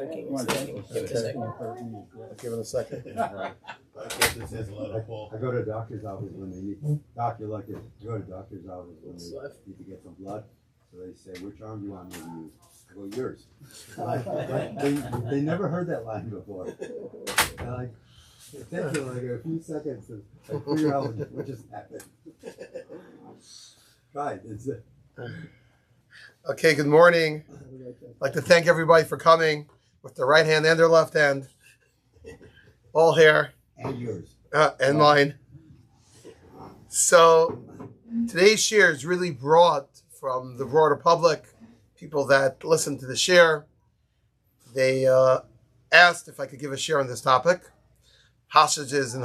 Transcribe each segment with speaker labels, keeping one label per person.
Speaker 1: thinking. Give it a second.
Speaker 2: Give it a second.
Speaker 3: I go to a doctor's office when they need, doc, you're lucky. Go to a doctor's office when they need to get some blood. So they say, which arm do you want me to use? I go, yours. They never heard that line before. They're like, it takes them like a few seconds to figure out what just happened. Right, it's it.
Speaker 2: Okay, good morning. I'd like to thank everybody for coming with their right hand and their left hand. All here.
Speaker 3: And yours.
Speaker 2: And mine. So today's share is really brought from the broader public, people that listen to the share. They asked if I could give a share on this topic, hostage deals in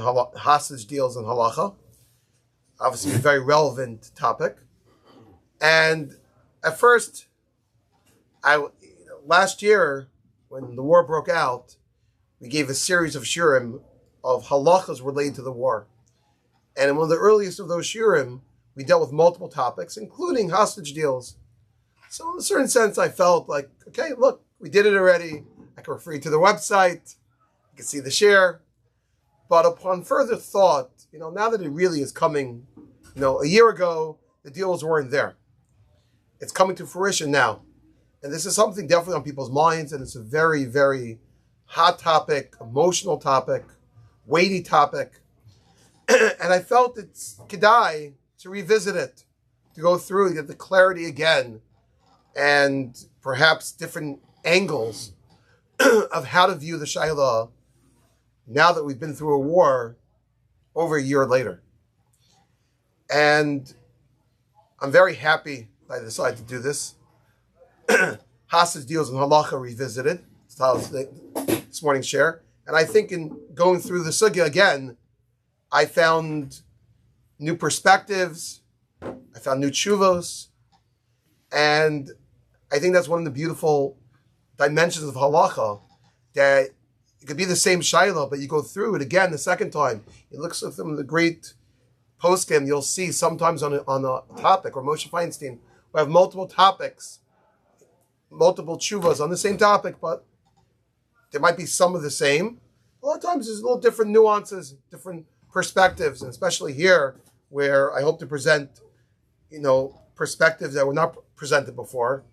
Speaker 2: Halacha. Obviously a very relevant topic. And at first, last year, when the war broke out, we gave a series of shiurim of halachas related to the war. And in one of the earliest of those shiurim, we dealt with multiple topics, including hostage deals. So in a certain sense, I felt like, okay, look, we did it already. I can refer you to the website. You can see the share. But upon further thought, now that it really is coming, a year ago, the deals weren't there. It's coming to fruition now. And this is something definitely on people's minds, and it's a very, very hot topic, emotional topic, weighty topic. And I felt it's kedai to revisit it, to go through and get the clarity again, and perhaps different angles of how to view the Shaila now that we've been through a war over a year later. And I'm very happy I decided to do this. Hostage deals in Halacha revisited. This morning's share. And I think in going through the sugya again, I found new perspectives. I found new tshuvos. And I think that's one of the beautiful dimensions of Halacha, that it could be the same Shaila, but you go through it again the second time. You look at some of the great poskim, you'll see sometimes on a topic, or Moshe Feinstein, we have multiple topics, multiple tshuvas on the same topic, but there might be some of the same. A lot of times there's a little different nuances, different perspectives, and especially here, where I hope to present, perspectives that were not presented before.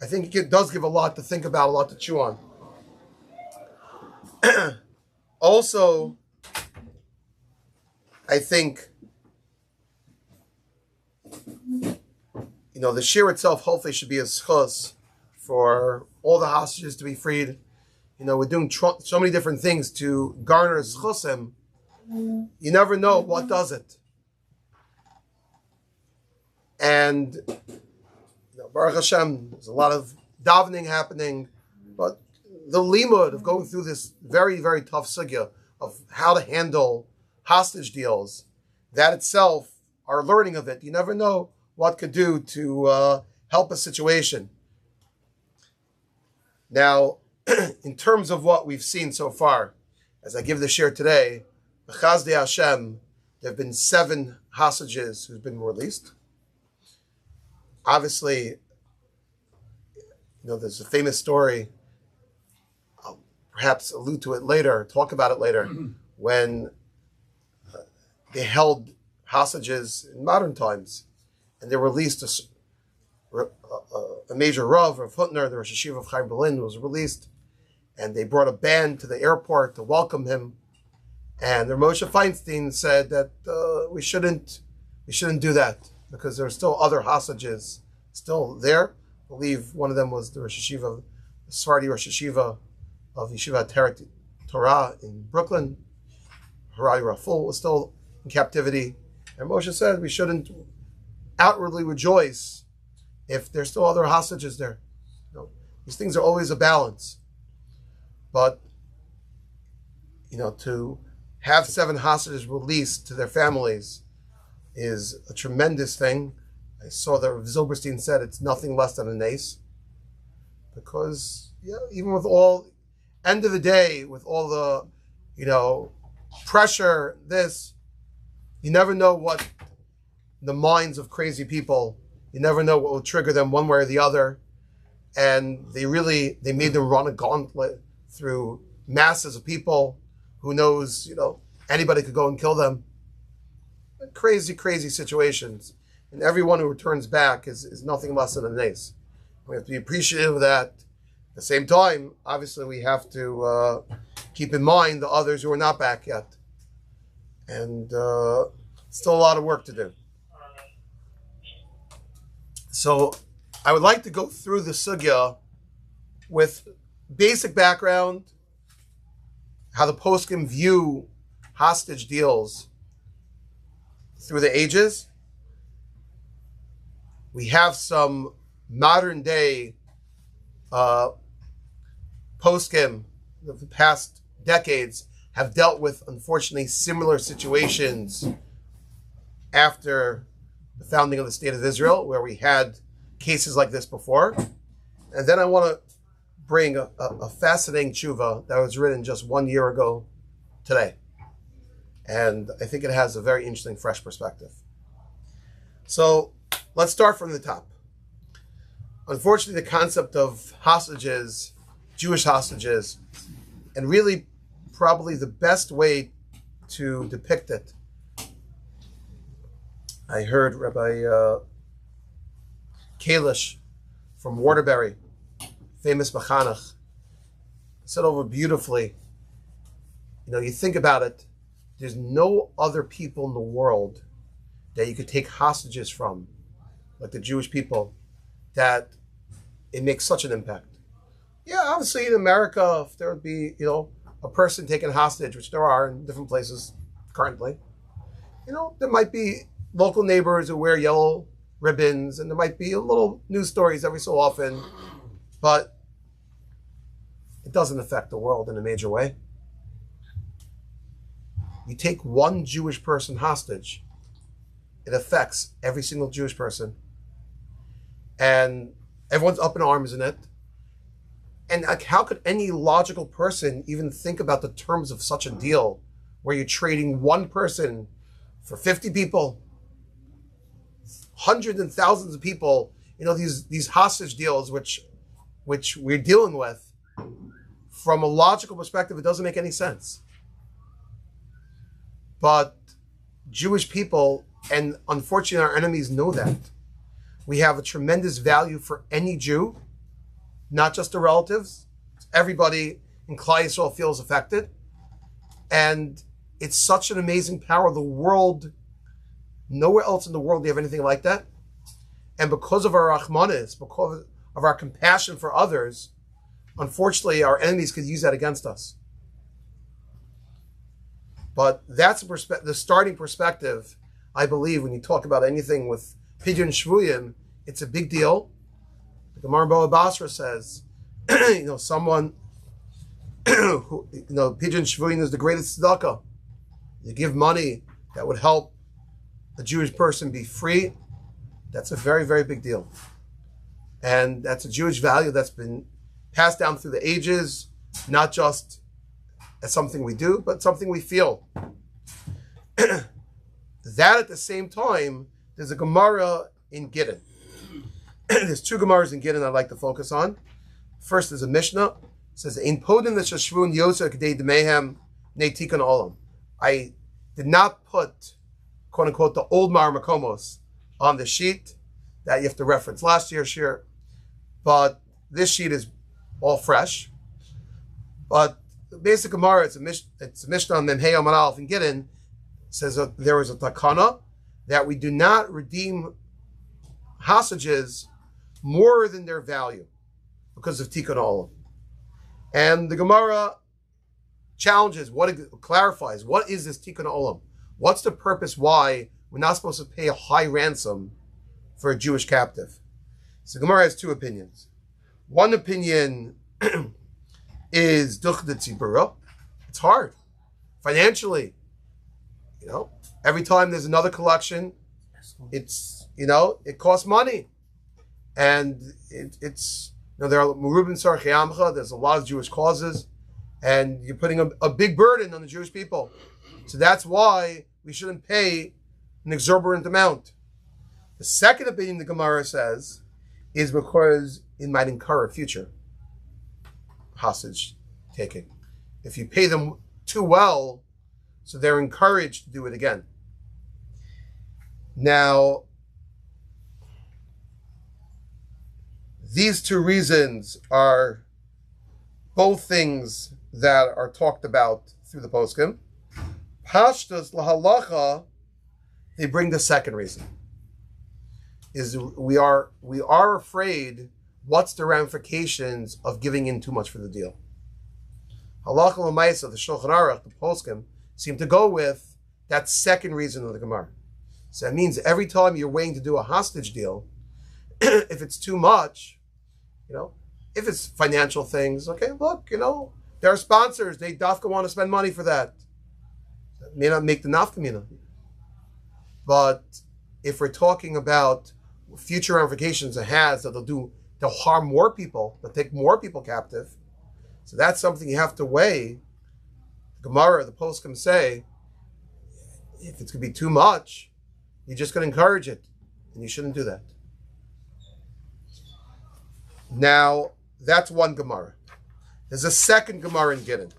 Speaker 2: I think it does give a lot to think about, a lot to chew on. Also, I think, the shir itself hopefully should be a schus for all the hostages to be freed. We're doing so many different things to garner schusim. You never know what does it. And Baruch Hashem, there's a lot of davening happening, but the limud of going through this very, very tough sugya of how to handle hostage deals, that itself, our learning of it, you never know what could do to help a situation. Now, in terms of what we've seen so far, as I give the share today, B'chazdei Hashem, there have been 7 hostages who've been released. Obviously, there's a famous story, I'll perhaps allude to it later, talk about it later, when they held hostages in modern times, and they released a major Rav of Hutner, the Rosh Hashiva of Chaim Berlin, was released, and they brought a band to the airport to welcome him. And the Moshe Feinstein said that we shouldn't do that, because there are still other hostages still there. I believe one of them was the Rosh Hashiva, the Sephardi Rosh Hashiva of Yeshiva Torah in Brooklyn. Harari Raful was still in captivity. And Moshe said we shouldn't outwardly rejoice if there's still other hostages there. These things are always a balance. But, to have 7 hostages released to their families is a tremendous thing. I saw that Zilberstein said it's nothing less than a nace. Because, even with all, end of the day, with all the, pressure, you never know what the minds of crazy people, you never know what will trigger them one way or the other. And they made them run a gauntlet through masses of people. Who knows, anybody could go and kill them. Crazy, crazy situations. And everyone who returns back is nothing less than an ace. We have to be appreciative of that. At the same time, obviously, we have to keep in mind the others who are not back yet. And still a lot of work to do. So I would like to go through the sugya with basic background, how the poskim view hostage deals through the ages. We have some modern day poskim of the past decades have dealt with, unfortunately, similar situations after the founding of the State of Israel, where we had cases like this before. And then I want to bring a fascinating tshuva that was written just 1 year ago today. And I think it has a very interesting, fresh perspective. So let's start from the top. Unfortunately, the concept of hostages, Jewish hostages, and really probably the best way to depict it, I heard Rabbi Kalish from Waterbury, famous Machanach, said over beautifully, you think about it, there's no other people in the world that you could take hostages from, like the Jewish people, that it makes such an impact. Yeah, obviously in America, if there would be, a person taken hostage, which there are in different places currently, there might be local neighbors who wear yellow ribbons, and there might be a little news stories every so often, but it doesn't affect the world in a major way. You take one Jewish person hostage, it affects every single Jewish person. And everyone's up in arms in it. And how could any logical person even think about the terms of such a deal where you're trading one person for 50 people, hundreds and thousands of people, these hostage deals which we're dealing with, from a logical perspective, it doesn't make any sense. But Jewish people, and unfortunately our enemies know that, we have a tremendous value for any Jew, not just the relatives. Everybody in Klal Yisrael feels affected. And it's such an amazing power. The world, nowhere else in the world do you have anything like that. And because of our rachmanis, because of our compassion for others, unfortunately our enemies could use that against us. But that's the starting perspective, I believe, when you talk about anything with Pidyon Shvuyim, it's a big deal. The Gemara Bava Basra says, someone who, Pidyon Shvuyim is the greatest tzedakah. You give money that would help a Jewish person be free. That's a very, very big deal. And that's a Jewish value that's been passed down through the ages, not just as something we do, but something we feel. That at the same time, there's a Gemara in Gittin. There's two Gemaras in Gittin I'd like to focus on. First is a Mishnah. It says, "In podin l'shashvun yoser k'dei d'mehem ne'tikon olam." I did not put, quote unquote, the old Mar Makomos on the sheet that you have to reference last year's shir, but this sheet is all fresh. But the basic Gemara, it's a Mishnah on Memhei Amar Aleph in Gittin, says that there is a takana that we do not redeem hostages more than their value because of tikkun olam. And the Gemara clarifies, what is this tikkun olam? What's the purpose why we're not supposed to pay a high ransom for a Jewish captive? So the Gemara has two opinions. One opinion is duch de tzibura. It's hard financially. Every time there's another collection, it costs money, and it's there are merubim tzarchei amcha. There's a lot of Jewish causes, and you're putting a big burden on the Jewish people. So that's why we shouldn't pay an exorbitant amount. The second opinion the Gemara says is because it might incur a future hostage taking. If you pay them too well, so they're encouraged to do it again. Now, these two reasons are both things that are talked about through the poskim. Pashtus lahalacha, they bring the second reason. Is we are afraid what's the ramifications of giving in too much for the deal. Halacha l'maisa, the Shulchan Aruch, the poskim, seem to go with that second reason of the Gemara. So that means every time you're waiting to do a hostage deal, if it's too much, if it's financial things, okay, look, there are sponsors, they dafka want to spend money for that. That may not make the nafkamina. But if we're talking about future ramifications it has, that they'll harm more people, they'll take more people captive, so that's something you have to weigh. The Gemara, the poskim say, if it's going to be too much, you're just going to encourage it, and you shouldn't do that. Now, that's one Gemara. There's a second Gemara in Gittin.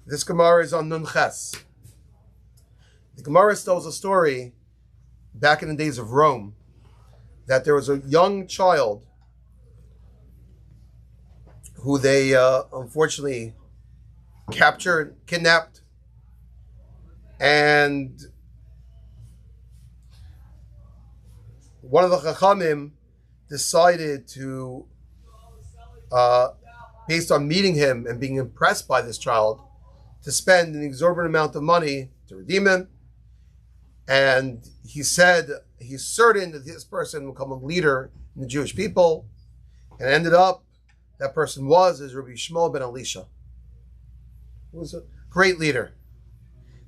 Speaker 2: This Gemara is on Nun Ches. The Gemara tells a story back in the days of Rome that there was a young child who they unfortunately captured, kidnapped, and one of the Chachamim decided to, based on meeting him and being impressed by this child, to spend an exorbitant amount of money to redeem him. And he said he's certain that this person will become a leader in the Jewish people. And it ended up, that person was Rabbi Shmuel ben Elisha, who was a great leader.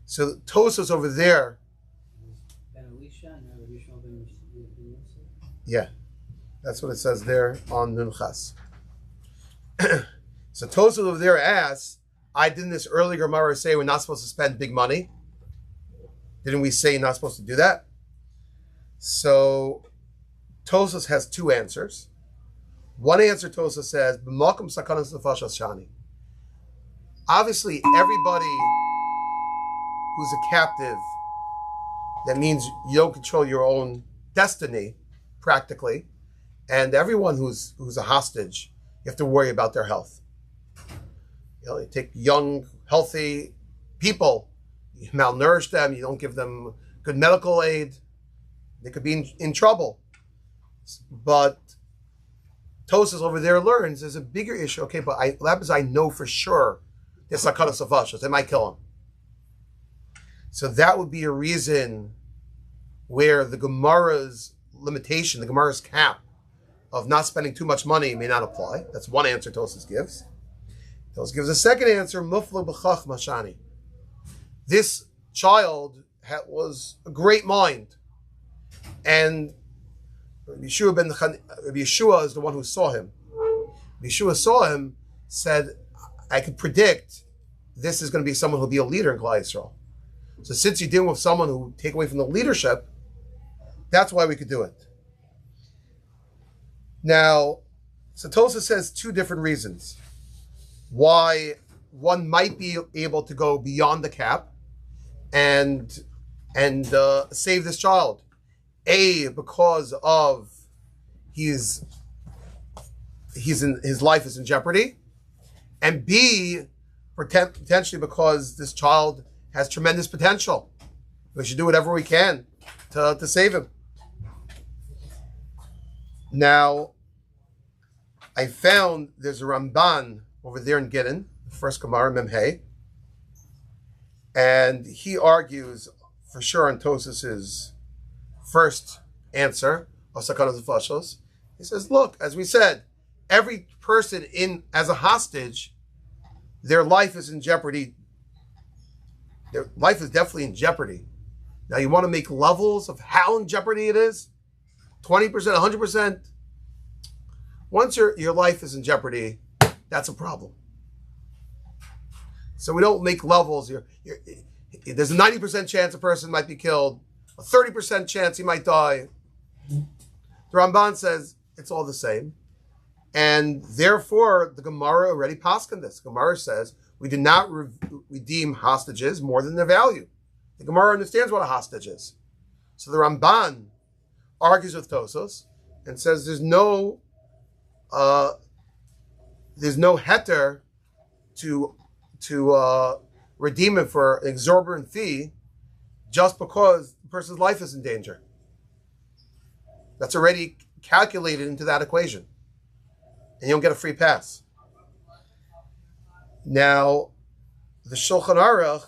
Speaker 2: So Tosas over there.
Speaker 1: Ben Elisha and Rabbi Shmuel ben Yosef.
Speaker 2: Yeah, that's what it says there on Nun Chas. So Tosas over there asks, I didn't this earlier Gemara say we're not supposed to spend big money? Didn't we say you're not supposed to do that? So Tosas has two answers. One answer, Tosas says, "B'makom sakanas nefashas shani." Obviously, everybody who's a captive, that means you don't control your own destiny, practically, and everyone who's a hostage, you have to worry about their health. You take young, healthy people, you malnourish them, you don't give them good medical aid, they could be in trouble. But Tosas over there learns there's a bigger issue. Okay, but I know for sure there's sakanas nefashos. They might kill him. So that would be a reason where the Gemara's limitation, the Gemara's cap of not spending too much money may not apply. That's one answer Tosas gives. Tosas gives a second answer, muflo b'chach mashani. This child was a great mind. And Rabbi Yeshua is the one who saw him. Rabbi Yeshua saw him, said, I could predict this is going to be someone who'll be a leader in Klal Yisrael. So since you're dealing with someone who take away from the leadership, that's why we could do it. Now, Tosas says two different reasons why one might be able to go beyond the cap and save this child. A, because of his life is in jeopardy, and B, potentially because this child has tremendous potential. We should do whatever we can to save him. Now, I found there's a Ramban over there in Gittin, the first Gemara, Memhei, and he argues for sure on Tosas's first answer of sakanas nefashos. He says, look, as we said, every person as a hostage, their life is in jeopardy. Their life is definitely in jeopardy. Now you want to make levels of how in jeopardy it is? 20%, 100%? Once your life is in jeopardy, that's a problem. So we don't make levels. There's a 90% chance a person might be killed, a 30% chance he might die. The Ramban says it's all the same. And therefore, the Gemara already paskin this. Gemara says, We do not redeem hostages more than their value. The Gemara understands what a hostage is. So the Ramban argues with Tosos and says there's no heter to redeem it for an exorbitant fee just because the person's life is in danger. That's already calculated into that equation. And you don't get a free pass. Now, the Shulchan Aruch,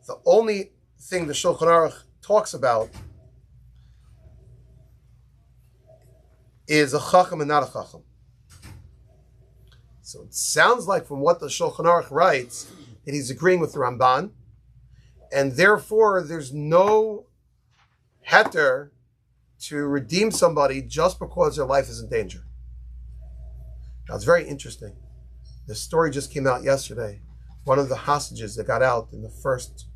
Speaker 2: the only thing the Shulchan Aruch talks about is a chacham and not a chacham. So it sounds like from what the Shulchan Aruch writes that he's agreeing with the Ramban, and therefore there's no heter to redeem somebody just because their life is in danger. Now it's very interesting. The story just came out yesterday. One of the hostages that got out in the first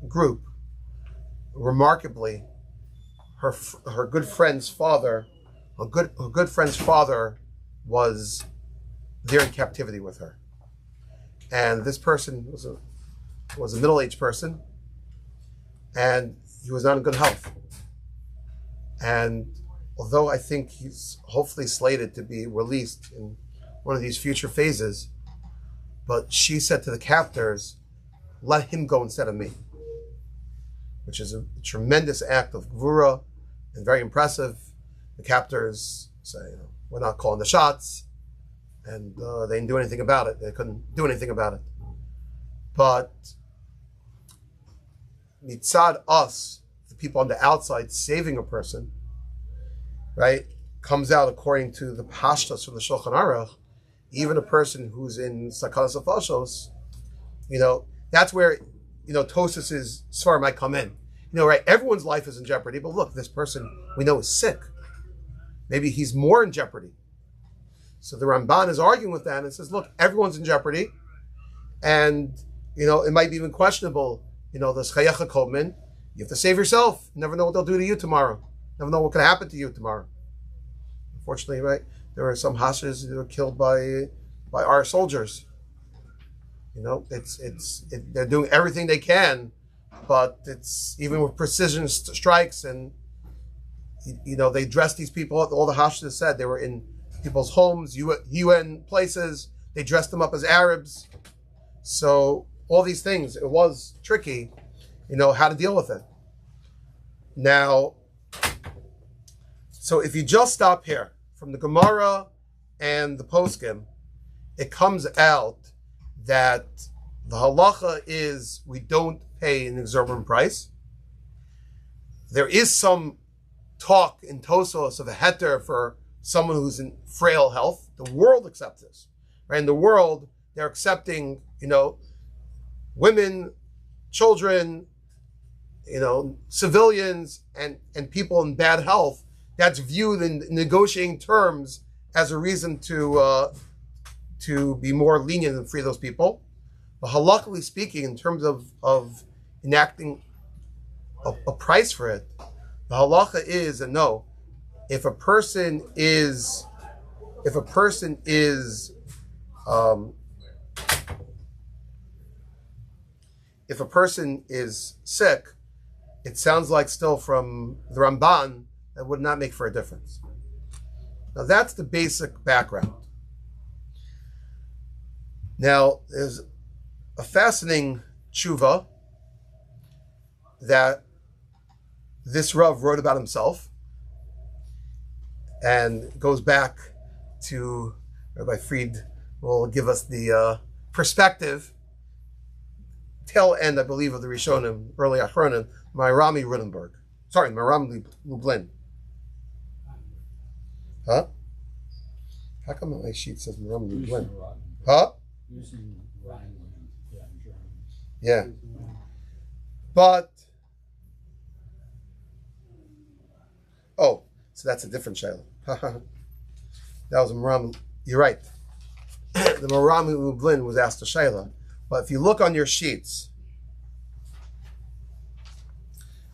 Speaker 2: group, remarkably, her good friend's father, her good friend's father was there in captivity with her, and this person was a middle-aged person, and he was not in good health. And although I think he's hopefully slated to be released in one of these future phases, but she said to the captors, "Let him go instead of me," which is a tremendous act of gvura and very impressive. The captors say, "We're not calling the shots," and they didn't do anything about it. They couldn't do anything about it. But mitzad us, the people on the outside saving a person, right, comes out according to the pashtas from the Shulchan Aruch. Even a person who's in sakanas hafashos, that's where, Tosas's svar might come in. Right, everyone's life is in jeopardy, but look, this person we know is sick. Maybe he's more in jeopardy. So the Ramban is arguing with that and says, look, everyone's in jeopardy. And, it might be even questionable, the Chayecha Kodmin. You have to save yourself. You never know what they'll do to you tomorrow. Never know what can happen to you tomorrow. Unfortunately, right, there were some hostages that were killed by our soldiers. They're doing everything they can, but it's even with precision strikes, and they dressed these people up. All the hostages said they were in people's homes, UN places. They dressed them up as Arabs. So all these things, it was tricky, how to deal with it. Now, so if you just stop here from the Gemara and the Poskim, it comes out that the halacha is we don't pay an exorbitant price. There is some talk in Tosos of a heter for someone who's in frail health. The world accepts this, right? In the world, they're accepting, women, children, civilians, and people in bad health. That's viewed in negotiating terms as a reason to be more lenient and free those people. But halakhically speaking, in terms of enacting a price for it, the halacha is a no. If a person is sick, it sounds like still from the Ramban that would not make for a difference. Now that's the basic background. Now there's a fascinating tshuva that this Rav wrote about himself, and goes back to Rabbi Fried will give us the perspective, tail end, I believe, of the Rishonim, early Achronim, Mayrami Rudenberg. Sorry, Mayrami Lublin. Huh? How come my sheet says Mayrami Lublin? Huh? Yeah. But, so that's a different shayla. That was Maram. You're right. The Maram Lublin was asked a shayla. But if you look on your sheets,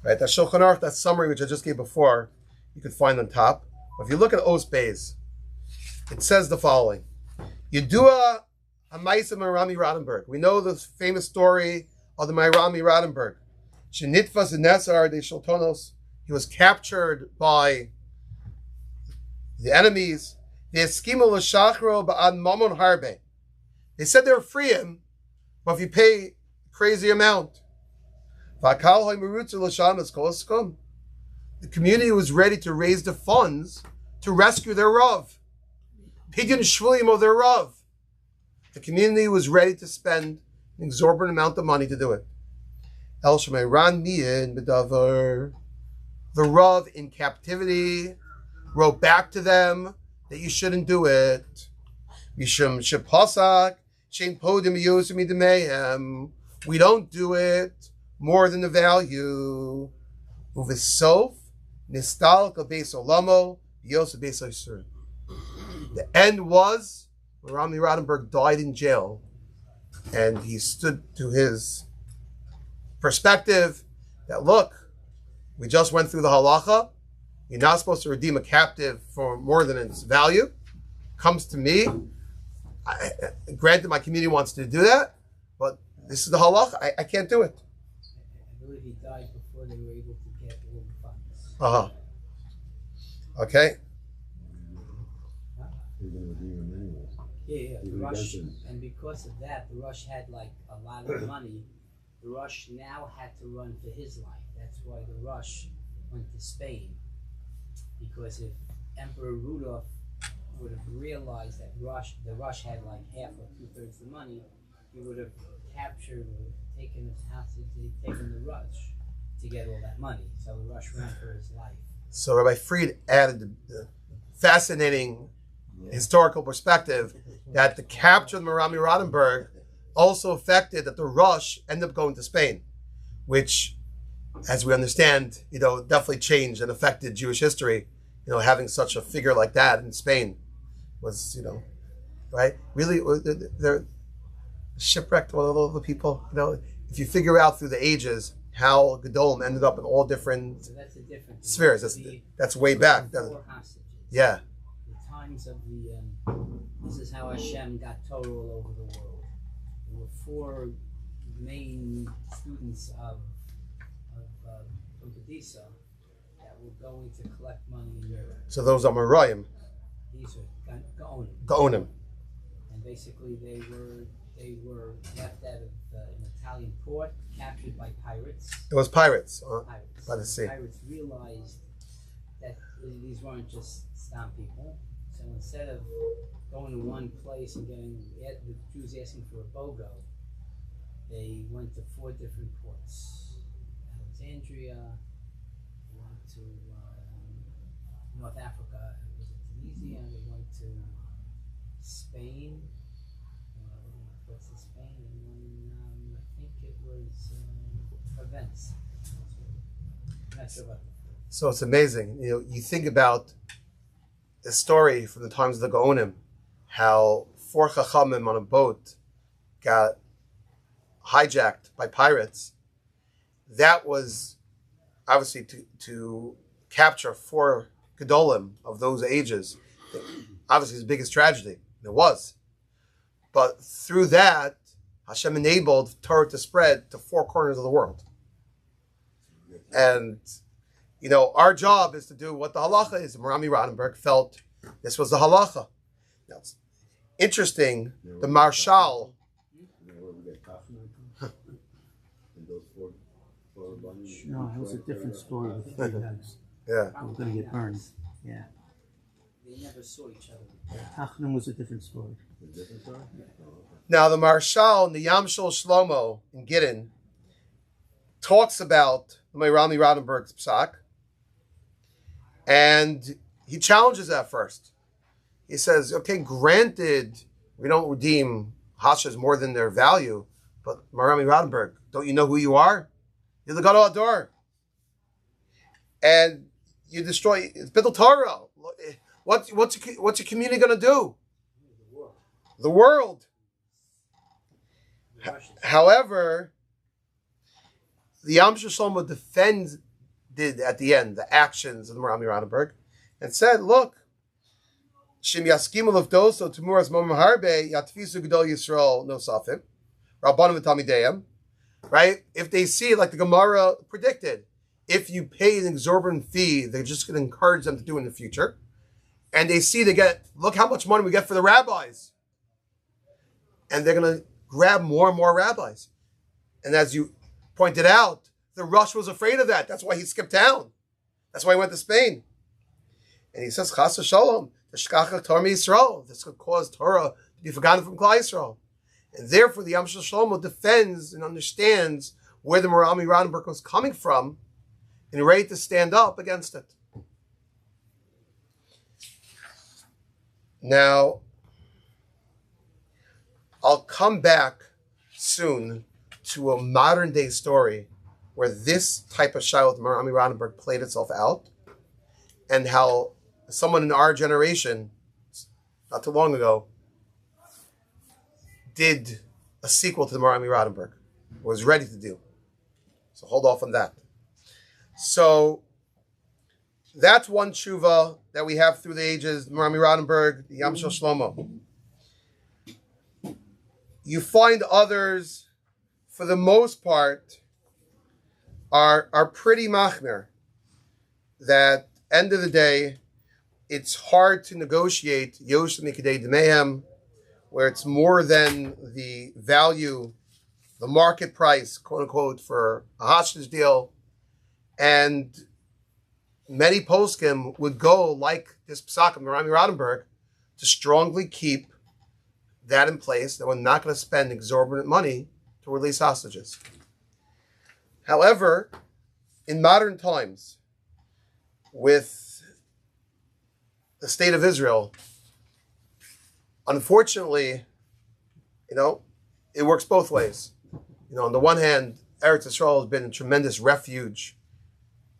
Speaker 2: right, that Shulchan Aruch, that summary which I just gave before, you could find on top. But if you look at Os Beis, it says the following: Yedua Hamaisa Merami Rodenberg. We know the famous story of the Merami Rodenberg. Shenitfas Nesar de Shaltonos. He was captured by the enemies. They said they would free him, but if you pay a crazy amount. The community was ready to raise the funds to rescue their Rav. Pidyon Shvulim of their Rav. The community was ready to spend an exorbitant amount of money to do it. El Shemay Ran Miyin B'davar. The Rav in captivity wrote back to them that you shouldn't do it. Mishum Shepasak Shein Podim Yosemi Demehem. We don't do it more than the value. Uvisof Nistal Beis Olamo Yosef Beis Yisur. The end was Rami Rodenberg died in jail, and he stood to his perspective that look, we just went through the halacha. You're not supposed to redeem a captive for more than its value. Comes to me. Granted, my community wants to do that, but this is the halacha. I can't do it.
Speaker 1: I believe he died before they were able to get all the funds.
Speaker 2: Okay.
Speaker 3: You're going to redeem him anyway.
Speaker 1: Yeah. The Rush, and because of that, the Rush had like a lot of money. The Rush now had to run for his life. That's why the Rush went to Spain. Because if Emperor Rudolph would have realized that the Rush had like half or 2/3 the money, he would have captured or taken his hostage, taken the Rush to get all that money. So the Rush ran for his life.
Speaker 2: So Rabbi Fried added the fascinating historical perspective that the capture of Merami Rodenberg also affected that the Rush ended up going to Spain, which, as we understand, definitely changed and affected Jewish history. Having such a figure like that in Spain was, right? Really, they're shipwrecked all the people. If you figure out through the ages how Gedolim ended up in all different
Speaker 1: So that's a different
Speaker 2: spheres. That's way back.
Speaker 1: Four hostages.
Speaker 2: Yeah.
Speaker 1: The times of the this is how Hashem got Torah all over the world. There were four main students of Gedisa that were going to collect money in Europe.
Speaker 2: So those are Merayim,
Speaker 1: These are Gaonim.
Speaker 2: Gaonim.
Speaker 1: And basically they were left out of an Italian port, captured by pirates.
Speaker 2: It was pirates
Speaker 1: Pirates.
Speaker 2: by the sea.
Speaker 1: Pirates realized that these weren't just Stam people. So instead of going to one place and getting the Jews asking for a BOGO, they went to 4 different ports. Alexandria, they went to North Africa, was it Tunisia? They went to Spain. What's the Spain? And I think it was Provence. I'm not sure about that.
Speaker 2: So it's amazing. You think about the story from the times of the Gaonim, how 4 Chachamim on a boat got hijacked by pirates. That was obviously to capture 4 Gedolim of those ages. Obviously, the biggest tragedy. It was. But through that, Hashem enabled Torah to spread to 4 corners of the world. And, our job is to do what the halacha is. Merami Rodenberg felt this was the halacha. Now, it's interesting, the Marshal.
Speaker 4: No, it was a different story with the 3 guys.
Speaker 2: Yeah.
Speaker 4: They were going to get burned. Yeah.
Speaker 1: They never saw each other.
Speaker 4: Hachnim was a different story.
Speaker 2: Now, the Marshal in the Yamshel Shlomo in Gittin talks about the Merami Rodenberg's psak, and he challenges that first. He says, okay, granted, we don't redeem hashas more than their value, but Merami Rodenberg, don't you know who you are? You're the Gadol Ador. And you destroy, it's B'del Torah. What's your community going to do? The world. However, the Yam Shlomo defended at the end the actions of the Merami Rodenberg and said, look, Shim yaskimu lefdoso temuras momim harbe yatfisu gedol Yisrael no safim. Rabbanim v'talmideim. Right? If they see, like the Gemara predicted, if you pay an exorbitant fee, they're just going to encourage them to do in the future. And they see look how much money we get for the rabbis. And they're going to grab more and more rabbis. And as you pointed out, the Rush was afraid of that. That's why he skipped town. That's why he went to Spain. And he says, Chas v'shalom, t'shkachach Torah Yisrael. This could cause Torah to be forgotten from Klal Yisrael. And therefore, the Yam Shel Shlomo defends and understands where the Merami Rodenberg was coming from and ready to stand up against it. Now, I'll come back soon to a modern day story where this type of Shiloh Merami Rodenberg played itself out, and how someone in our generation, not too long ago, did a sequel to the Merami Rodenberg, was ready to do. So hold off on that. So that's one tshuva that we have through the ages, Merami Rodenberg, the Yam Shel Shlomo. You find others, for the most part, are pretty machmir. That end of the day, it's hard to negotiate Yosh Mikadei Demehem, where it's more than the value, the market price, quote unquote, for a hostage deal. And many poskim would go, like this psak of Merami Rodenberg, to strongly keep that in place, that we're not going to spend exorbitant money to release hostages. However, in modern times, with the state of Israel, unfortunately, it works both ways. On the one hand, Eretz Yisrael has been a tremendous refuge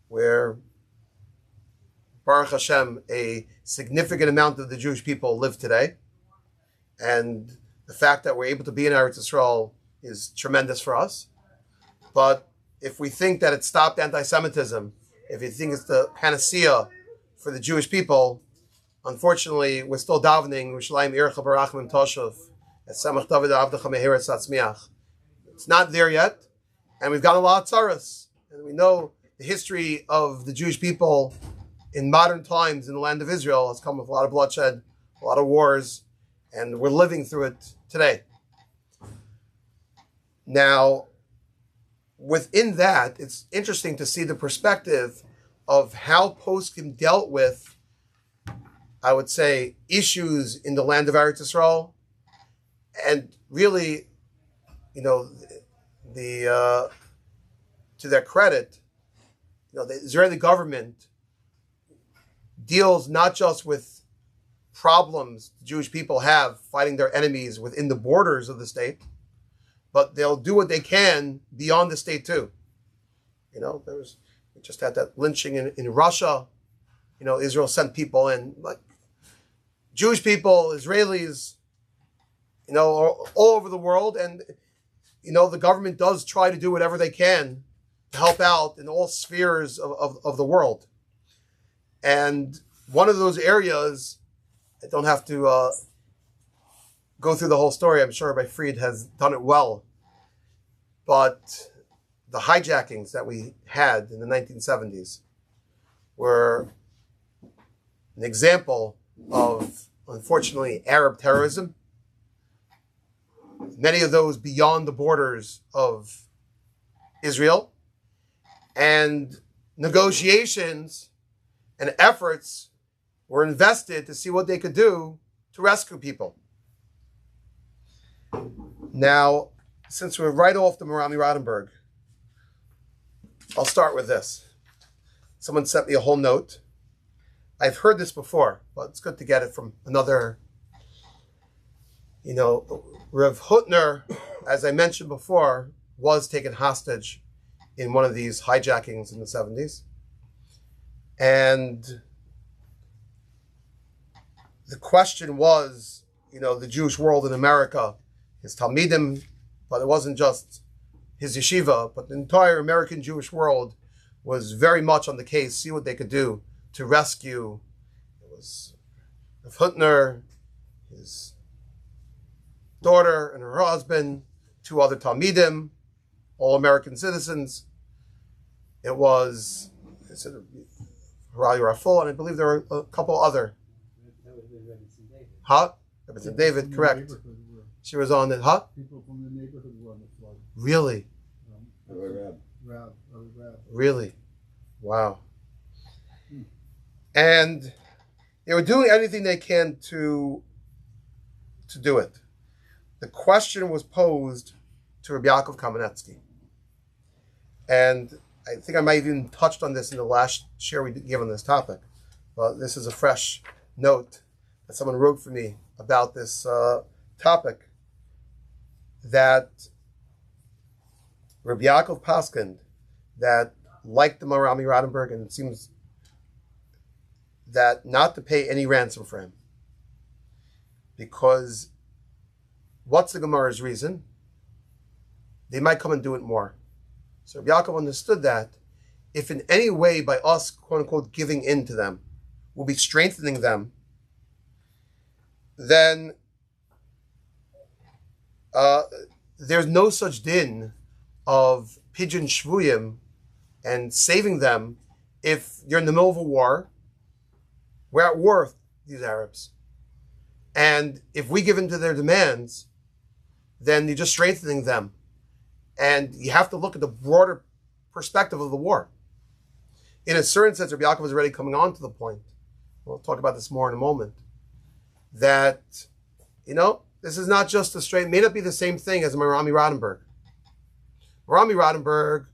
Speaker 2: where, Baruch Hashem, a significant amount of the Jewish people live today. And the fact that we're able to be in Eretz Yisrael is tremendous for us. But if we think that it stopped anti-Semitism, if you think it's the panacea for the Jewish people, unfortunately, we're still davening, Yerushalayim Ircha Barachim Toshav, at Samach David Avdecha Mehirat Satzmiach. It's not there yet, and we've got a lot of tzaras. And we know the history of the Jewish people in modern times in the land of Israel has come with a lot of bloodshed, a lot of wars, and we're living through it today. Now, within that, it's interesting to see the perspective of how poskim dealt with, I would say, issues in the land of Eretz Yisrael, and really, to their credit, the Israeli government deals not just with problems the Jewish people have fighting their enemies within the borders of the state, but they'll do what they can beyond the state too. We just had that lynching in Russia. Israel sent people in, like Jewish people, Israelis, all over the world. And, the government does try to do whatever they can to help out in all spheres of the world. And one of those areas, I don't have to go through the whole story. I'm sure Rabbi Fried has done it well. But the hijackings that we had in the 1970s were an example of, unfortunately, Arab terrorism. Many of those beyond the borders of Israel. And negotiations and efforts were invested to see what they could do to rescue people. Now, since we're right off the Merami Rodenberg, I'll start with this. Someone sent me a whole note. I've heard this before, but it's good to get it from another. Rev Hutner, as I mentioned before, was taken hostage in one of these hijackings in the 70s. And the question was, the Jewish world in America, his Talmidim, but it wasn't just his yeshiva, but the entire American Jewish world was very much on the case, see what they could do to rescue. It was Rav Hutner, his daughter and her husband, 2 other Talmidim, all American citizens. It was Harali Raful, and I believe there were a couple other.
Speaker 1: That would have been Rebbetzin David.
Speaker 2: Huh? Rebbetzin David, correct. She was on it. Huh?
Speaker 4: People from the neighborhood were on the flood.
Speaker 2: Really?
Speaker 4: Rab.
Speaker 2: Really? Wow. And they were doing anything they can to do it. The question was posed to Rabbi Yaakov Kamenetsky. And I think I might have even touched on this in the last share we gave on this topic. But this is a fresh note that someone wrote for me about this topic. That Rabbi Yaakov Paskin, that like the Marami Rodenberg, and it seems that not to pay any ransom for him. Because what's the Gemara's reason? They might come and do it more. So Rabbi Yaakov understood that if in any way by us, quote unquote, giving in to them, will be strengthening them, then there's no such din of pigeon shvuyim and saving them if you're in the middle of a war. We're at war with these Arabs. And if we give in to their demands, then you're just strengthening them. And you have to look at the broader perspective of the war. In a certain sense, Rabbi Yaakov is already coming on to the point. We'll talk about this more in a moment. That, this is not just a straight, may not be the same thing as Marami Rodenberg. Marami Rodenberg,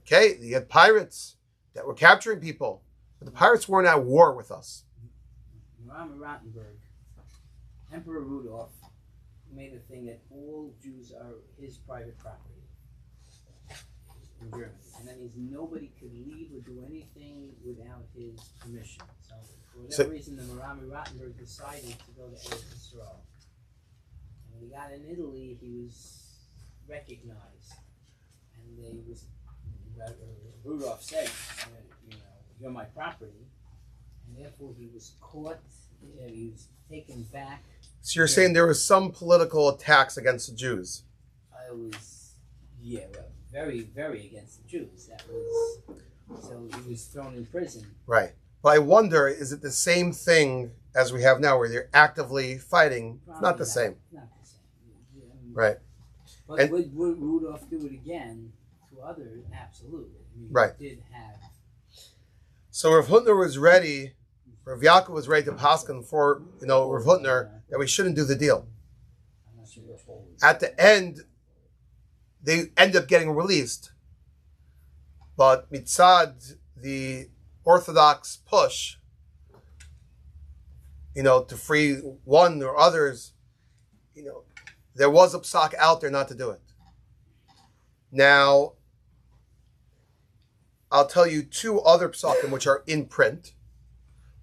Speaker 2: okay, you had pirates that were capturing people, but the pirates weren't at war with us.
Speaker 1: Marami Rodenberg, Emperor Rudolph, made a thing that all Jews are his private property in Germany. And that means nobody could leave or do anything without his permission. So for whatever reason, the Marami Rodenberg decided to go to Eretz Yisrael. And when he got in Italy, he was recognized. And Rudolph said, you're my property. And therefore he was caught, he was taken back.
Speaker 2: So you're saying there was some political attacks against the Jews?
Speaker 1: Very, very against the Jews. So he was thrown in prison.
Speaker 2: Right. But I wonder, is it the same thing as we have now, where they're actively fighting? It's not the same.
Speaker 1: Not the same.
Speaker 2: Right.
Speaker 1: But would Rudolph do it again to others? Absolutely.
Speaker 2: Right.
Speaker 1: He did have.
Speaker 2: So Rav Hutner was ready, Rav Yaakov was ready to paskin for, Rav Hutner, that we shouldn't do the deal.
Speaker 1: I'm not sure which one.
Speaker 2: At the end, they end up getting released. But mitzad, the Orthodox push, to free one or others, there was a psak out there not to do it. Now, I'll tell you 2 other psakim which are in print.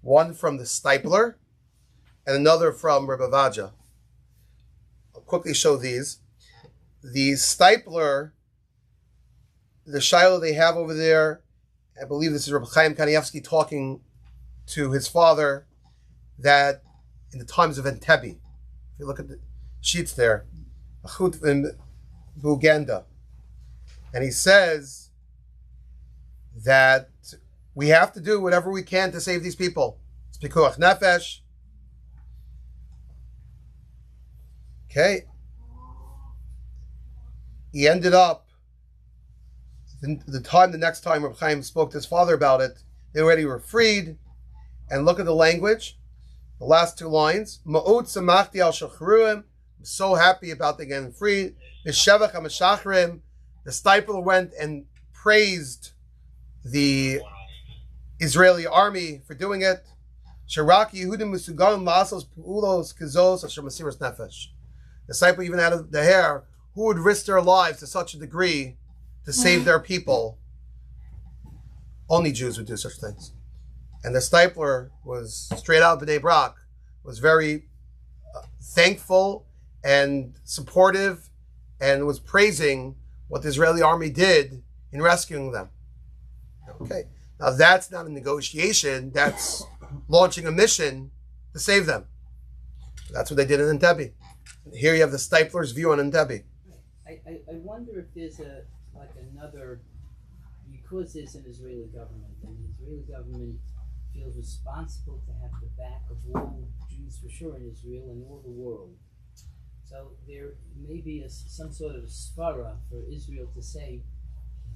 Speaker 2: One from the Stipler and another from Rebbe Vaja. I'll quickly show these. The Stipler, the Shiloh they have over there, I believe this is Rebbe Chaim Kanievsky talking to his father, that in the times of Entebbe, if you look at the sheets there, Achut in Buganda, and he says that we have to do whatever we can to save these people. It's pikuach nefesh. Okay. He ended up, the next time Reb Chaim spoke to his father about it, they already were freed. And look at the language. The last 2 lines. Ma'ut samachti al shachruim. I'm so happy about them getting freed. B'shevach ha-meshachrim. The Stipler went and praised the Israeli army for doing it. Sharak Yehudim Musugalim Lasos Pu'ulos Kizos Asher Masiras Nefesh. The Stipler even added the hair, who would risk their lives to such a degree to save their people. Only Jews would do such things. And the Stipler was straight out of B'nai Brak, was very thankful and supportive, and was praising what the Israeli army did in rescuing them. Okay, now that's not a negotiation, that's launching a mission to save them. That's what they did in Entebbe. Here you have the Stipler's view on Entebbe.
Speaker 1: I wonder if there's another, because there's an Israeli government, and the Israeli government feels responsible to have the back of all Jews for sure in Israel and all the world. So there may be some sort of svara for Israel to say,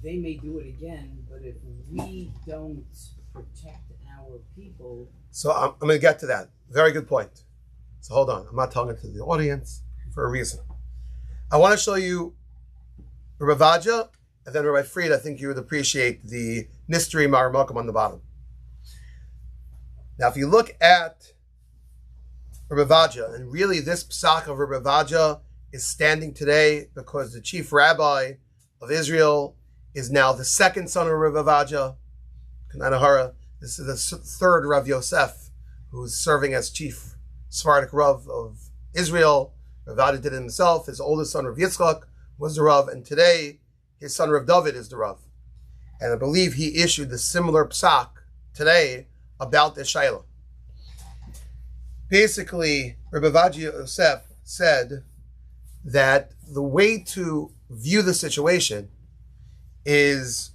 Speaker 1: they may do it again, but if we don't protect our people...
Speaker 2: So I'm going to get to that. Very good point. So hold on. I'm not telling it to the audience for a reason. I want to show you Rabbi Vaja, and then Rabbi Fried. I think you would appreciate the mystery Maramakam on the bottom. Now, if you look at Rabbi Vaja, and really this psak of Rabbi Vaja is standing today because the chief rabbi of Israel is now the second son of Rabbi Vaja, Kananahara. This is the third Rav Yosef, who is serving as chief Sephardic Rav of Israel. Rav Vaja did it himself. His oldest son, Rav Yitzchak, was the Rav, and today his son, Rav David, is the Rav. And I believe he issued the similar psak today about this Shaila. Basically, Rabbi Vaja Yosef said that the way to view the situation is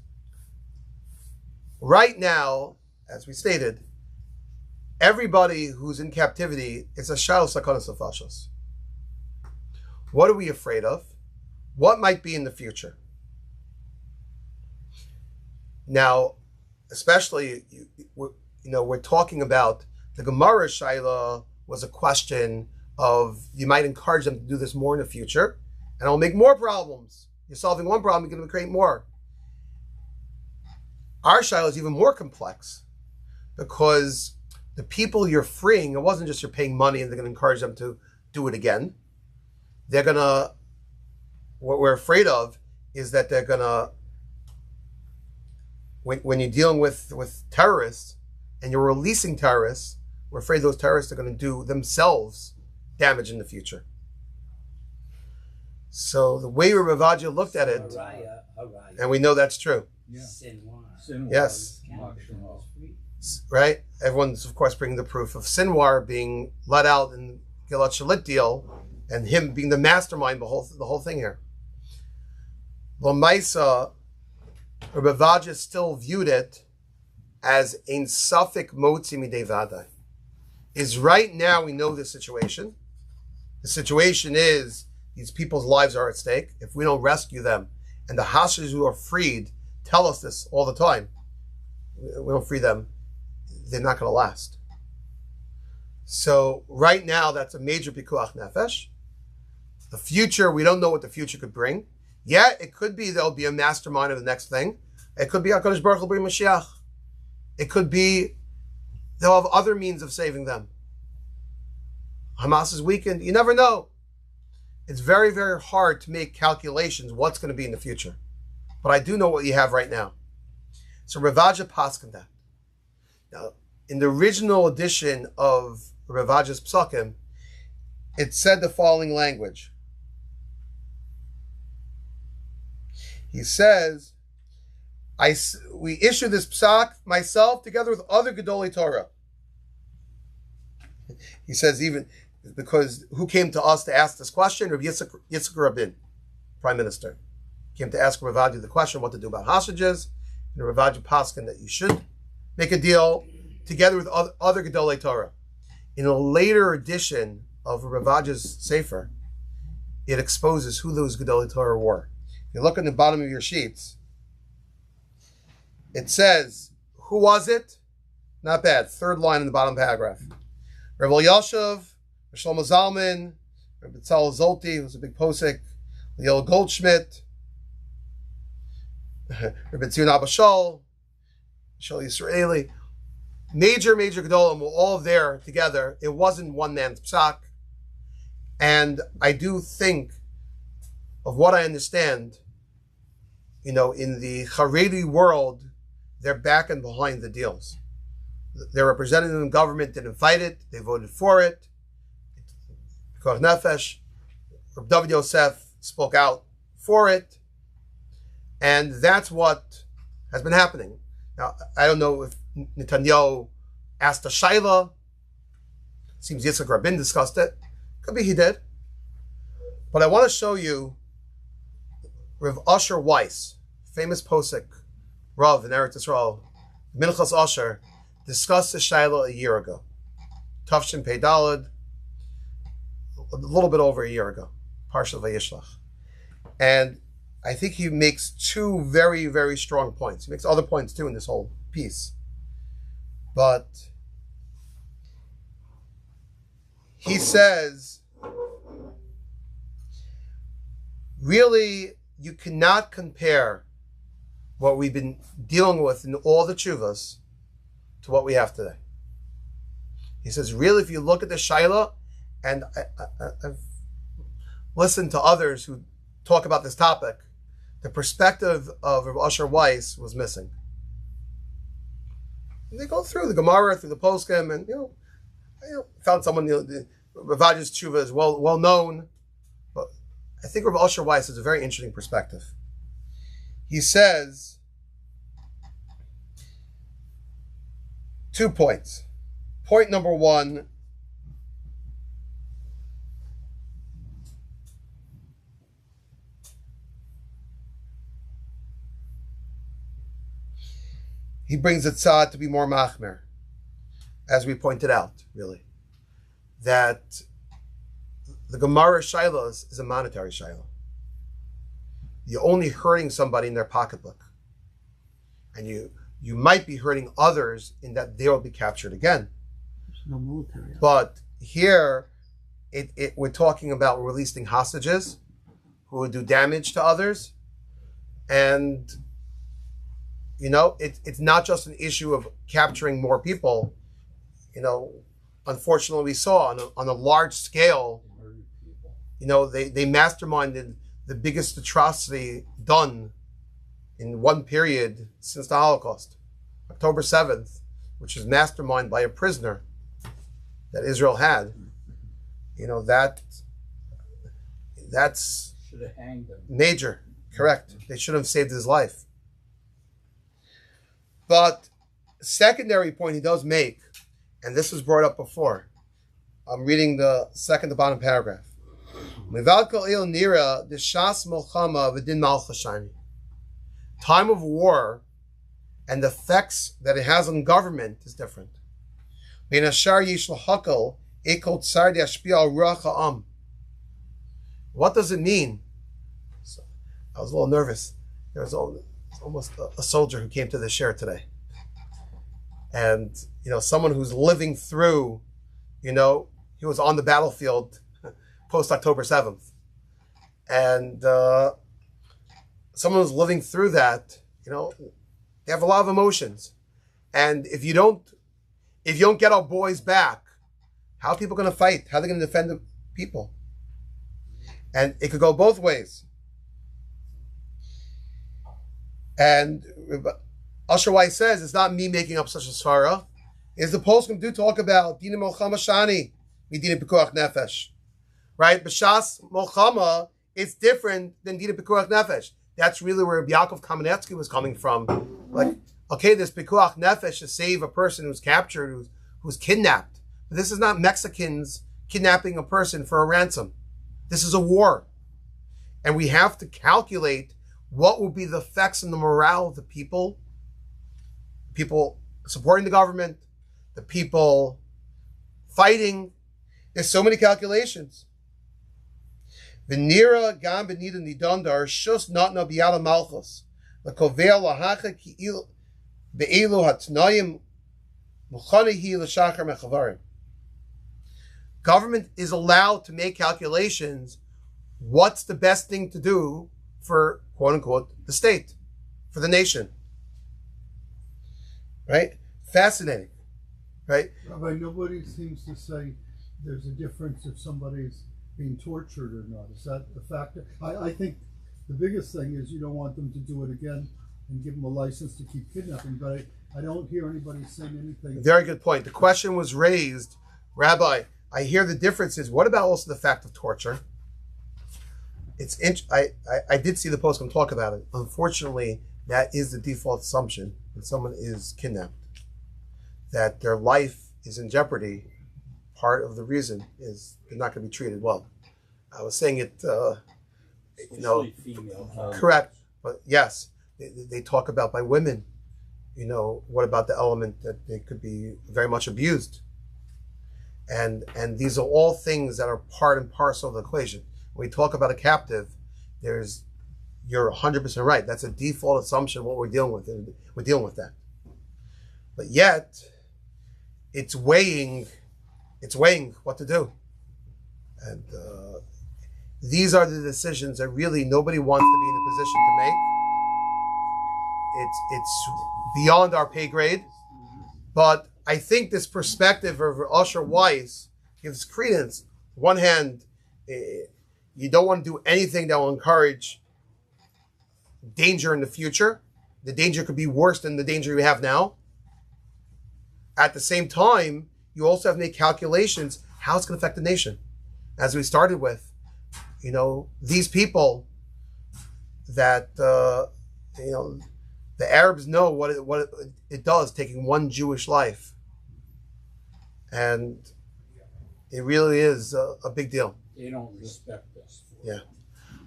Speaker 2: right now, as we stated, everybody who's in captivity is a Shaila Sakanas Afashos. What are we afraid of? What might be in the future? Now, especially, we're talking about the Gemara Shaila was a question of you might encourage them to do this more in the future, and it'll make more problems. You're solving one problem, you're going to create more. Our Shaila is even more complex because the people you're freeing, it wasn't just you're paying money and they're going to encourage them to do it again. They're going to, what we're afraid of is that they're going to, when you're dealing with terrorists and you're releasing terrorists, we're afraid those terrorists are going to do themselves damage in the future. So the way Rabbi Vaja looked at it, and we know that's true.
Speaker 4: Yeah.
Speaker 2: Yes. Right? Everyone's, of course, bringing the proof of Sinwar being let out in Gilad Shalit deal and him being the mastermind the whole thing here. L'maisa, Rabbi Vaja still viewed it as ein safek motzi midei vadai. Is right now we know the situation. The situation is these people's lives are at stake. If we don't rescue them, and the hostages who are freed tell us this all the time, we don't free them, they're not going to last. So right now, that's a major pikuach nefesh. The future, we don't know what the future could bring. Yeah, it could be there'll be a mastermind of the next thing. It could be HaKadosh Baruch Hu bring Mashiach. It could be they'll have other means of saving them. Hamas is weakened. You never know. It's very, very hard to make calculations what's going to be in the future. But I do know what you have right now. So Rav Vaja paskin that. Now, in the original edition of Rav Vaja's Psakim, it said the following language. He says, we issue this psak myself together with other Gedolei Torah. He says even because who came to us to ask this question? Rabbi Yitzchak Rabin, Prime Minister, came to ask Rav Vaja the question what to do about hostages. And Rav Vaja paskin that you should make a deal together with other Gedolei Torah. In a later edition of Rav Vaja's Sefer, it exposes who those Gedolei Torah were. If you look at the bottom of your sheets, it says, who was it? Not bad. Third line in the bottom paragraph. Rav Elyashiv, Shlomo Zalman, Rav Tzal Zolti, who was a big posek, Liel Goldschmidt, Rabbi Tzion Abba Shol, Shol Yisraeli. Major Gedolim were all there together. It wasn't one man's psak. And I do think, of what I understand, in the Haredi world, they're back and behind the deals. Their representative in government didn't fight it. They voted for it. Koch Nefesh, Reb David Yosef spoke out for it. And that's what has been happening. Now, I don't know if Netanyahu asked a Shaila. Seems Yitzchak Rabin discussed it. Could be he did. But I want to show you Rav Asher Weiss, famous posek, Rav in Eretz Yisrael, Minchas Asher, discussed the Shaila a year ago. Tavshin Pei Daled, a little bit over a year ago. Parshat Vayishlach. And I think he makes two very, very strong points. He makes other points too in this whole piece. But he says, really, you cannot compare what we've been dealing with in all the tshuvas to what we have today. He says, really, if you look at the Shaila, and I've listened to others who talk about this topic, the perspective of Rav Asher Weiss was missing. And they go through the Gemara, through the Poskim, and found someone. Rav Adya's tshuva is well known, but I think Rav Asher Weiss has a very interesting perspective. He says 2 points. Point number one. He brings the tzad to be more machmer, as we pointed out, really, that the Gemara Shilas is a monetary Shilah. You're only hurting somebody in their pocketbook. And you might be hurting others in that they will be captured again.
Speaker 4: There's no military.
Speaker 2: But here, we're talking about releasing hostages who would do damage to others. And it's not just an issue of capturing more people. Unfortunately, we saw on a large scale, they masterminded the biggest atrocity done in one period since the Holocaust. October 7th, which is masterminded by a prisoner that Israel had. That's
Speaker 1: should have hanged him.
Speaker 2: Major. Correct. They should have saved his life. But secondary point he does make, and this was brought up before. I'm reading the second to bottom paragraph. Time of war and the effects that it has on government is different. What does it mean? So, I was a little nervous. There was almost a soldier who came to the share today. And, someone who's living through, he was on the battlefield post-October 7th. And someone who's living through that, they have a lot of emotions. And if you don't get our boys back, how are people going to fight? How are they going to defend the people? And it could go both ways. And Asher Weiss says, it's not me making up such a svara. Is the Poskim do talk about Dina Molchama Shani, Medina Pekuach Nefesh. Right? B'Shas Molchama, it's different than Dina Pekuach Nefesh. That's really where Yaakov Kamenetsky was coming from. Like, okay, this Pekuach Nefesh to save a person who's captured, who's kidnapped. But this is not Mexicans kidnapping a person for a ransom. This is a war. And we have to calculate what will be the effects on the morale of the people supporting the government, the people fighting. There's so many calculations. V'nira gam b'nida nidondar shus natna b'yala malchus l'kovea lahacha ki'il be'elu hatnayim muchanehi l'shachar mechavarim. Government is allowed to make calculations. What's the best thing to do for, quote unquote, the state, for the nation? Right? Fascinating. Right?
Speaker 5: Rabbi, nobody seems to say there's a difference if somebody's being tortured or not. Is that a factor? I think the biggest thing is you don't want them to do it again and give them a license to keep kidnapping, but I don't hear anybody saying anything.
Speaker 2: Very good point. The question was raised, Rabbi, I hear the difference is, what about also the fact of torture? I did see the Poskim talk about it. Unfortunately, that is the default assumption when someone is kidnapped. that their life is in jeopardy, part of the reason is they're not going to be treated well. I was saying it, correct, but yes, they talk about by women. What about the element that they could be very much abused? And these are all things that are part and parcel of the equation. When we talk about a captive, you're 100% right. That's a default assumption what we're dealing with. And we're dealing with that. But yet, it's weighing what to do. And these are the decisions that really nobody wants to be in a position to make. It's beyond our pay grade. But I think this perspective of Usher Weiss gives credence. On one hand, you don't want to do anything that will encourage danger in the future. The danger could be worse than the danger we have now. At the same time, you also have to make calculations how it's going to affect the nation. As we started with, these people that, the Arabs know what it does, taking one Jewish life. And it really is a big deal.
Speaker 6: They don't respect us.
Speaker 2: Yeah.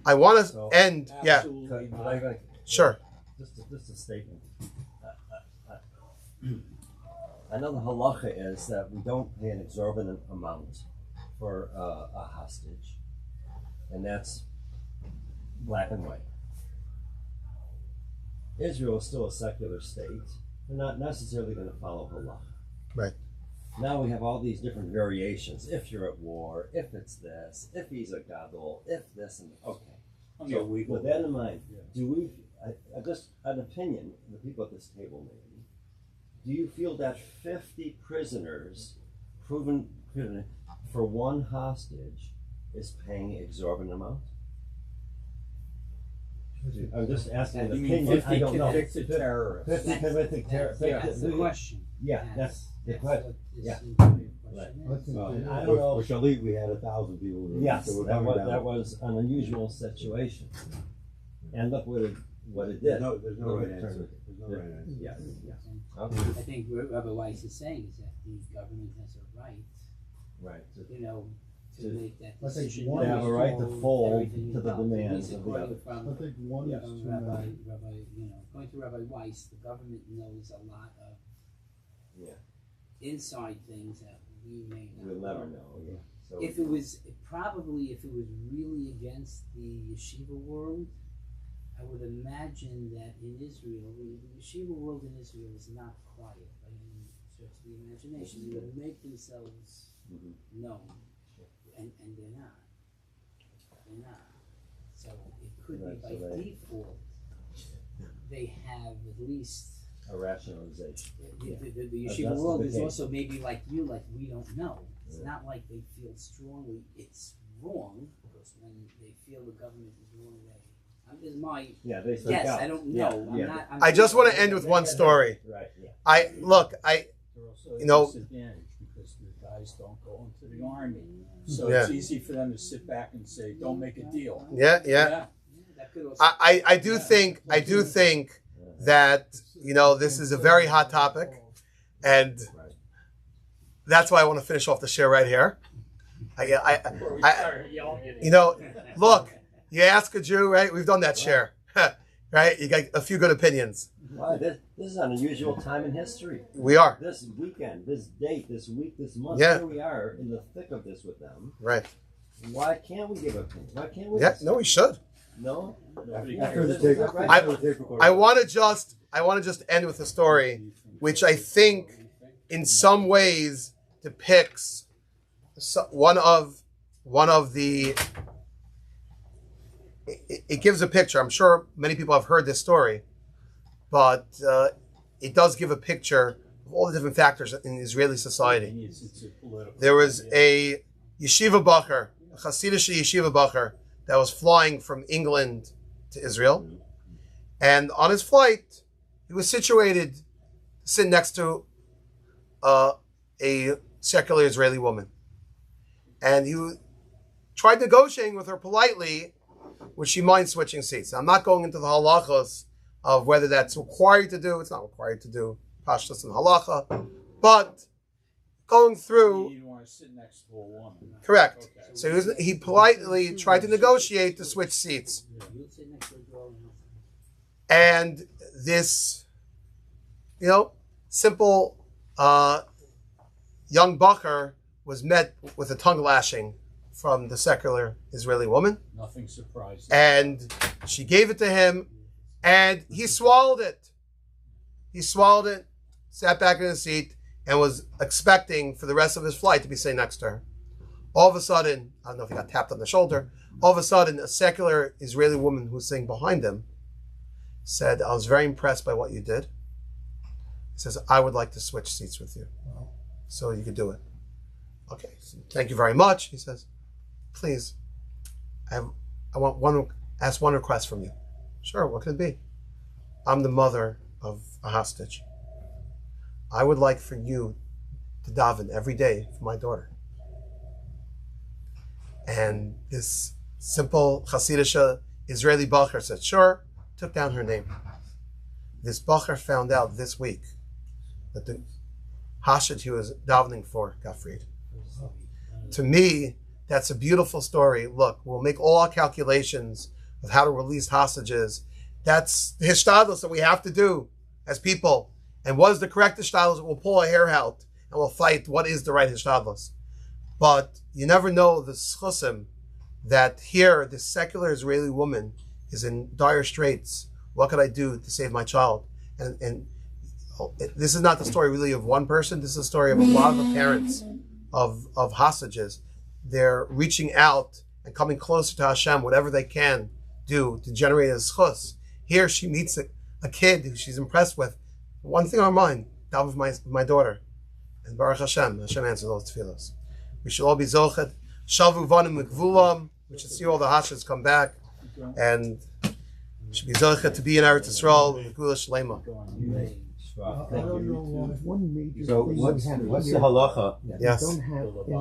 Speaker 2: I want to end. Yeah.
Speaker 6: Absolutely.
Speaker 2: Sure.
Speaker 7: Just a statement. I know the halacha is that we don't pay an exorbitant amount for a hostage, and that's black and white. Israel is still a secular state. They're not necessarily going to follow halacha.
Speaker 2: Right.
Speaker 7: Now we have all these different variations. If you're at war, if it's this, if he's a gadol, if this, and okay. So with that in mind, do we? I just an opinion. The people at this table, maybe. Do you feel that 50 prisoners, proven for one hostage, is paying exorbitant amount? I'm just asking an opinion.
Speaker 6: 50
Speaker 7: I don't know.
Speaker 6: convicted terrorists.
Speaker 7: 50 convicted terrorists.
Speaker 1: That's the question.
Speaker 7: Yeah, that's the question. Yeah. Right.
Speaker 3: I
Speaker 7: don't know.
Speaker 3: For Shalit, we had 1,000 people.
Speaker 7: Yes,
Speaker 3: so
Speaker 7: that was an unusual situation. And look what it did.
Speaker 3: There's no right answer. There's no right answer.
Speaker 7: Yeah.
Speaker 1: I think what Rabbi Weiss is saying is that the government has a right,
Speaker 7: Right.
Speaker 1: to make that
Speaker 5: I think
Speaker 1: decision.
Speaker 5: one
Speaker 7: They have a right to fold
Speaker 1: Everything
Speaker 7: to the
Speaker 1: involved. At
Speaker 7: demands
Speaker 1: least
Speaker 7: of the
Speaker 1: according
Speaker 7: other.
Speaker 1: from-
Speaker 5: I think one is too
Speaker 1: Rabbi,
Speaker 5: many.
Speaker 1: according to Rabbi Weiss, the government knows a lot of inside things that we may not
Speaker 7: We'll never know. Yeah. So
Speaker 1: If it was really against the yeshiva world, I would imagine that in Israel, the yeshiva world in Israel is not quiet by any stretch of the imagination. They would make themselves known, and they're not. They're not. So it could
Speaker 7: Right,
Speaker 1: be
Speaker 7: so
Speaker 1: by default they have at least.
Speaker 7: a rationalization.
Speaker 1: The yeshiva
Speaker 7: That's
Speaker 1: world
Speaker 7: the
Speaker 1: is
Speaker 7: case.
Speaker 1: also maybe like you, like we don't know. It's not like they feel strongly it's wrong, because when they feel the government is wrong, this is my
Speaker 7: They speak
Speaker 1: guess.
Speaker 7: out.
Speaker 1: I don't know.
Speaker 7: Yeah.
Speaker 2: I just want to end with one story.
Speaker 7: Right. Yeah.
Speaker 2: They're also
Speaker 6: disadvantaged because the guys don't go into the army, so it's easy for them to sit back and say, "Don't make a deal."
Speaker 2: Yeah.
Speaker 1: That could also
Speaker 2: I do think that this is a very hot topic, and that's why I want to finish off the share right here. Look, you ask a Jew, right? We've done that share, right? You got a few good opinions.
Speaker 7: Wow, this is an unusual time in history.
Speaker 2: We are.
Speaker 7: This weekend, this date, this week, this month,
Speaker 2: Yeah.
Speaker 7: here we are in the thick of this with them.
Speaker 2: Right.
Speaker 7: Why can't we give opinions? Why can't we?
Speaker 2: Yeah. No, we should.
Speaker 7: No.
Speaker 3: After the tape,
Speaker 2: I want to just end with a story, which I think, in some ways, depicts one of the. It gives a picture. I'm sure many people have heard this story, but it does give a picture of all the different factors in Israeli society. There was a yeshiva bacher, a Hasidic yeshiva bacher, that was flying from England to Israel. And on his flight, he was situated, sitting next to a secular Israeli woman. And he tried negotiating with her politely, would she mind switching seats? Now, I'm not going into the halachas of whether that's required to do, it's not required to do, pashtus and halacha. But going
Speaker 6: You
Speaker 2: through,
Speaker 6: didn't want to sit next to a woman.
Speaker 2: correct.
Speaker 6: Okay.
Speaker 2: So he politely tried to negotiate to switch seats.
Speaker 1: You'll sit next to a girl and
Speaker 2: And this, simple young Bacher was met with a tongue lashing from the secular Israeli woman.
Speaker 6: Nothing surprising.
Speaker 2: And she gave it to him, and he swallowed it. He swallowed it, sat back in his seat, and was expecting for the rest of his flight to be sitting next to her. All of a sudden, I don't know if he got tapped on the shoulder, all of a sudden, a secular Israeli woman who was sitting behind him said, I was very impressed by what you did. He says, I would like to switch seats with you. So you could do it. Okay, so thank you very much. He says, please, I want to ask one request from you. Sure, what can it be? I'm the mother of a hostage. I would like for you to daven every day for my daughter. And this simple Hasidic Israeli bacher said, sure, took down her name. This bacher found out this week that the hostage he was davening for got freed. To me, that's a beautiful story. Look, we'll make all our calculations of how to release hostages. That's the hishtadlus that we have to do as people. And what is the correct hishtadlus? We'll pull our hair out and we'll fight what is the right hishtadlus. But you never know the schusim that here, this secular Israeli woman is in dire straits. What could I do to save my child? And this is not the story really of one person. This is a story of a lot of the parents of hostages. They're reaching out and coming closer to Hashem, whatever they can do to generate a schus. Here she meets a kid who she's impressed with. One thing on her mind, daven for my daughter. And Baruch Hashem answers those tefillos. We should all be zochet. Shavu vanim mikvulam. We should see all the hashas come back. And we should be zochet to be in Eretz Yisrael with Gula Shlema.
Speaker 4: I don't know one major
Speaker 3: So
Speaker 4: thing
Speaker 3: what's
Speaker 4: we have
Speaker 3: the
Speaker 4: here
Speaker 3: halacha?
Speaker 4: that
Speaker 2: Yes.
Speaker 4: we don't have in